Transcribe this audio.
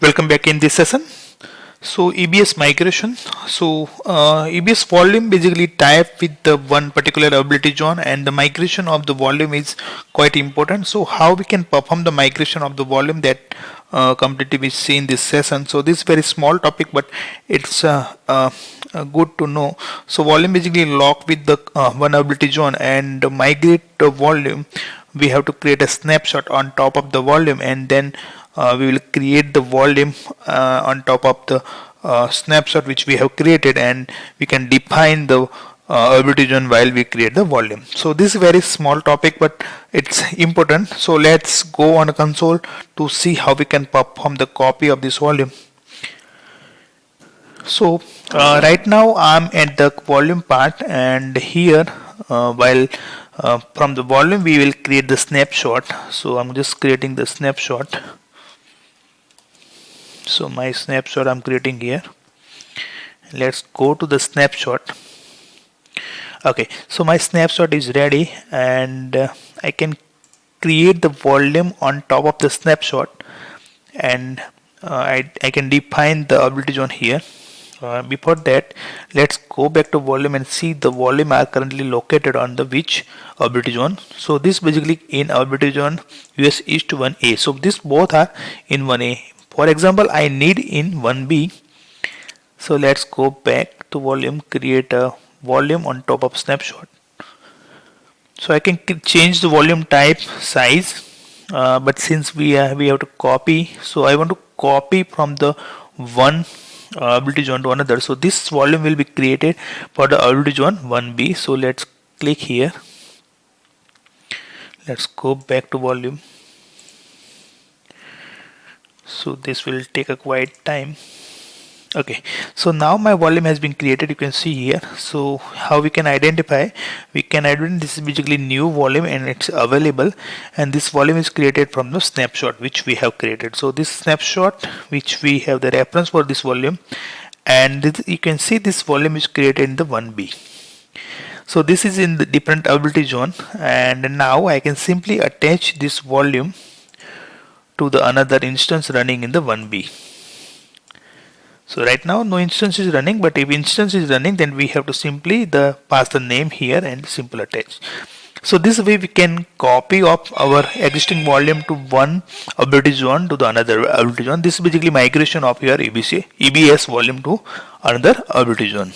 Welcome back in this session. So EBS migration. So EBS volume basically tie up with the one particular ability zone, and the migration of the volume is quite important. So how we can perform the migration of the volume, that completely we see in this session. So this is very small topic, but it's good to know. So volume basically lock with the one ability zone, and migrate the volume. We have to create a snapshot on top of the volume, and then we will create the volume on top of the snapshot which we have created, and we can define the ability zone while we create the volume. So this is a very small topic, but it's important. So let's go on a console to see how we can perform the copy of this volume. So right now I'm at the volume part, and here while from the volume we will create the snapshot. So I'm just creating the snapshot. So my snapshot I'm creating here. Let's go to the snapshot. Okay, so my snapshot is ready, and I can create the volume on top of the snapshot, and I can define the ability zone here. Before that, let's go back to volume and see the volume are currently located on the which ability zone. So this basically in ability zone US East 1A. So this both are in 1A. For example, I need in 1B. So let's go back to volume, create a volume on top of snapshot. So I can change the volume type, size, but since we have to copy, so I want to copy from the one ability zone to another. So this volume will be created for the ability zone 1B. So let's click here. Let's go back to volume. So this will take a quite time. Okay, so now my volume has been created, you can see here. So how we can identify? We can identify this is basically new volume, and it's available, and this volume is created from the snapshot which we have created. So this snapshot which we have the reference for this volume, and this, you can see this volume is created in the 1B. So this is in the different ability zone, and now I can simply attach this volume to the another instance running in the 1B. So right now no instance is running, but if instance is running, then we have to simply pass the name here and simple attach. So this way we can copy of our existing volume to one ability zone to the another ability zone. This is basically migration of your EBS volume to another ability zone.